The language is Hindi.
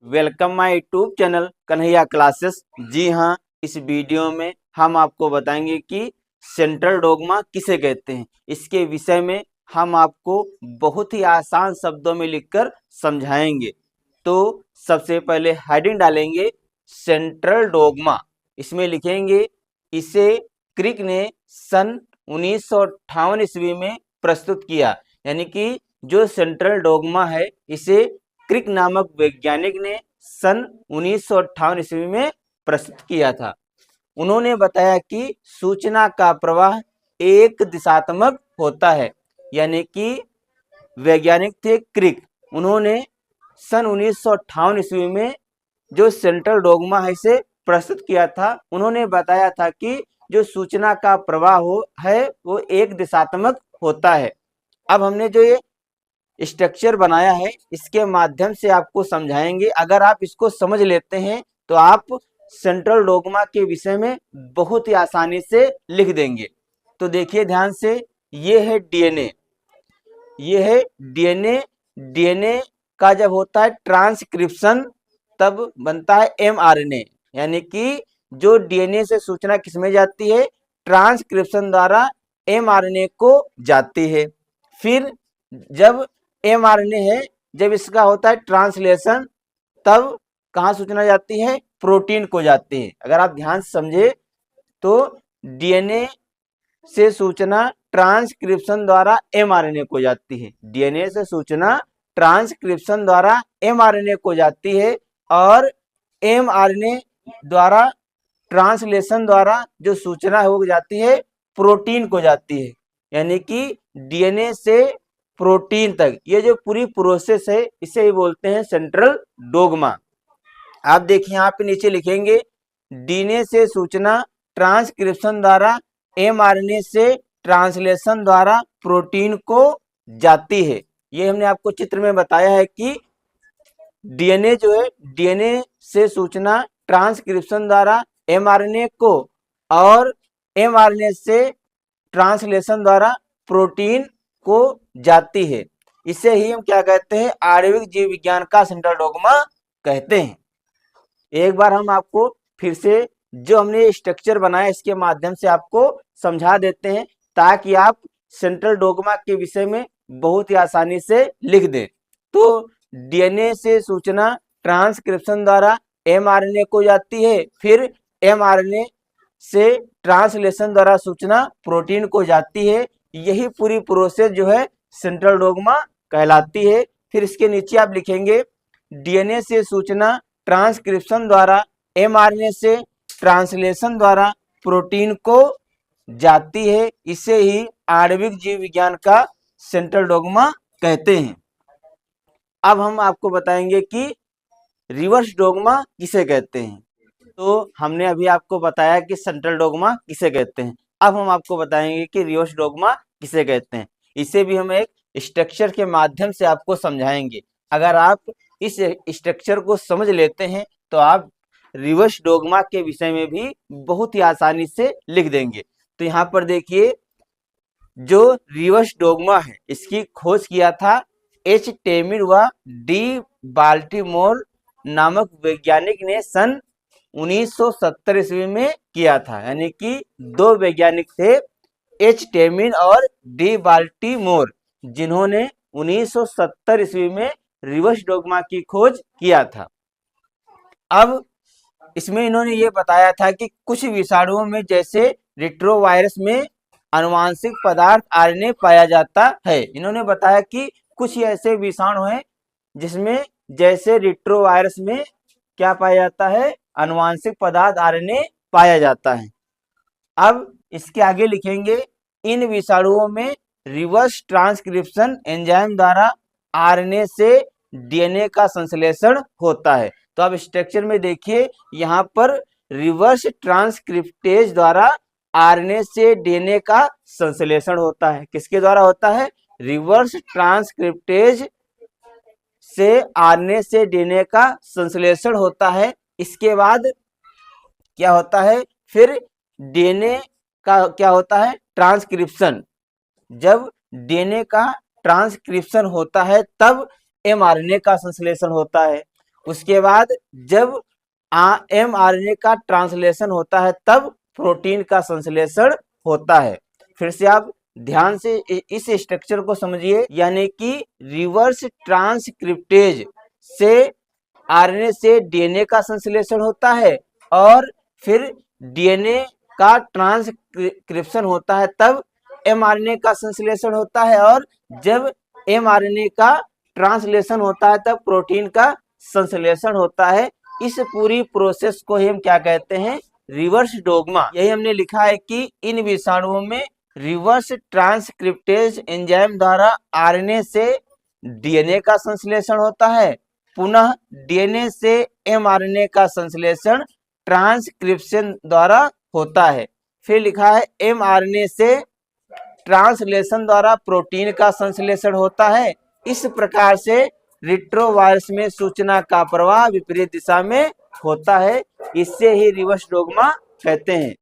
Welcome my YouTube channel Kanhaiya classes. जी हाँ, इस वीडियो में हम आपको बताएंगे कि सेंट्रल डोगमा किसे कहते हैं। इसके विषय में हम आपको बहुत ही आसान शब्दों में लिखकर समझाएंगे। तो सबसे पहले हेडिंग डालेंगे सेंट्रल डोगमा। इसमें लिखेंगे इसे क्रिक ने सन 1958 ईस्वी में प्रस्तुत किया। यानी कि जो सेंट्रल डोगमा है इसे क्रिक नामक वैज्ञानिक ने सन 1958 ईस्वी में प्रस्तुत किया था। उन्होंने बताया कि सूचना का प्रवाह एक दिशात्मक होता है। यानी कि वैज्ञानिक थे क्रिक, उन्होंने सन 1958 ईस्वी में जो सेंट्रल डोगमा है इसे प्रस्तुत किया था। उन्होंने बताया था कि जो सूचना का प्रवाह है वो एक दिशात्मक होता है। अब हमने जो ये स्ट्रक्चर बनाया है इसके माध्यम से आपको समझाएंगे। अगर आप इसको समझ लेते हैं तो आप सेंट्रल डोगमा के विषय में बहुत ही आसानी से लिख देंगे। तो देखिए ध्यान से, ये है डीएनए, ये है डीएनए। डीएनए का जब होता है ट्रांसक्रिप्शन तब बनता है एमआरएनए। यानी कि जो डीएनए से सूचना किसमें जाती है, ट्रांसक्रिप्शन द्वारा एमआरएनए को जाती है। फिर जब एमआरएनए है, जब इसका होता है ट्रांसलेशन तब कहाँ सूचना जाती है, प्रोटीन को जाती है। अगर आप ध्यान से समझे तो डीएनए से सूचना ट्रांसक्रिप्शन द्वारा एमआरएनए को जाती है। डीएनए से सूचना ट्रांसक्रिप्शन द्वारा एमआरएनए को जाती है और एमआरएनए द्वारा ट्रांसलेशन द्वारा जो सूचना है वो जाती है प्रोटीन को जाती है। यानी कि डीएनए से प्रोटीन तक ये जो पूरी प्रोसेस है इसे ही बोलते हैं सेंट्रल डोगमा। आप देखिए यहाँ पे नीचे लिखेंगे डीएनए से सूचना ट्रांसक्रिप्शन द्वारा एमआरएनए से ट्रांसलेशन द्वारा प्रोटीन को जाती है। ये हमने आपको चित्र में बताया है कि डीएनए जो है, डीएनए से सूचना ट्रांसक्रिप्शन द्वारा एमआरएनए को और एमआरएनए से ट्रांसलेशन द्वारा प्रोटीन को जाती है। इसे ही हम क्या कहते हैं, आणविक जीव विज्ञान का सेंट्रल डोगमा कहते हैं। एक बार हम आपको फिर से जो हमने स्ट्रक्चर बनाया इसके माध्यम से आपको समझा देते हैं ताकि आप सेंट्रल डोगमा के विषय में बहुत ही आसानी से लिख दें। तो डीएनए से सूचना ट्रांसक्रिप्शन द्वारा एमआरएनए को जाती है, फिर एमआरएनए से ट्रांसलेशन द्वारा सूचना प्रोटीन को जाती है। यही पूरी प्रोसेस जो है सेंट्रल डोगमा कहलाती है। फिर इसके नीचे आप लिखेंगे डीएनए से सूचना ट्रांसक्रिप्शन द्वारा एमआरएनए से ट्रांसलेशन द्वारा प्रोटीन को जाती है। इसे ही आणविक जीव विज्ञान का सेंट्रल डोगमा कहते हैं। अब हम आपको बताएंगे कि रिवर्स डोगमा किसे कहते हैं। तो हमने अभी आपको बताया कि सेंट्रल डोगमा किसे कहते हैं। अब हम आपको बताएंगे कि रिवर्स डोगमा किसे कहते हैं। इसे भी हम एक स्ट्रक्चर के माध्यम से आपको समझाएंगे। अगर आप इस स्ट्रक्चर को समझ लेते हैं तो आप रिवर्स डोगमा के विषय में भी बहुत ही आसानी से लिख देंगे। तो यहाँ पर देखिए, जो रिवर्स डोगमा है इसकी खोज किया था एच टेमिन व डी बाल्टीमोर नामक वैज्ञानिक ने सन 1970 ईस्वी में किया था। यानी कि दो वैज्ञानिक थे, एच टेमिन और डी बाल्टीमोर, जिन्होंने 1970 ईस्वी में रिवर्स डोगमा की खोज किया था। अब इसमें इन्होंने ये बताया था कि कुछ विषाणुओं में जैसे रेट्रोवायरस में आनुवांशिक पदार्थ आरएनए पाया जाता है। इन्होंने बताया कि कुछ ऐसे विषाणु हैं जिसमें जैसे रेट्रोवायरस में क्या पाया जाता है, आनुवांशिक पदार्थ आरएनए पाया जाता है। अब इसके आगे लिखेंगे इन विषाणुओं में रिवर्स ट्रांसक्रिप्शन एंजाइम द्वारा आरएनए से डीएनए का संश्लेषण होता है। तो अब स्ट्रक्चर में देखिए, यहाँ पर रिवर्स ट्रांसक्रिप्टेज द्वारा आरएनए से डीएनए का संश्लेषण होता है। किसके द्वारा होता है, रिवर्स ट्रांसक्रिप्टेज से आरएनए से डीएनए का संश्लेषण होता है। इसके बाद क्या होता है, फिर डीएनए का क्या होता है, ट्रांसक्रिप्शन। जब डीएनए का ट्रांसक्रिप्शन होता है तब एमआरएनए का संश्लेषण होता है उसके बाद जब mRNA का ट्रांसलेशन होता है तब प्रोटीन का संश्लेषण होता है। फिर से आप ध्यान से इस स्ट्रक्चर को समझिए, यानी कि रिवर्स ट्रांसक्रिप्टेज से आरएनए से डीएनए का संश्लेषण होता है और फिर डीएनए का ट्रांसक्रिप्शन होता है तब एमआरएनए का संश्लेषण होता है और जब एमआरएनए का ट्रांसलेशन होता है तब प्रोटीन का संश्लेषण होता है। इस पूरी प्रोसेस को हम क्या कहते हैं? Reverse dogma. यही हमने लिखा है कि इन विषाणुओं में रिवर्स ट्रांसक्रिप्टेज एंजाइम द्वारा आरएनए से डीएनए का संश्लेषण होता है, पुनः डीएनए से एमआरएनए का संश्लेषण ट्रांसक्रिप्शन द्वारा होता है। फिर लिखा है एमआरएनए से ट्रांसलेशन द्वारा प्रोटीन का संश्लेषण होता है। इस प्रकार से रिट्रोवायरस में सूचना का प्रवाह विपरीत दिशा में होता है। इससे ही रिवर्स डोग्मा कहते हैं।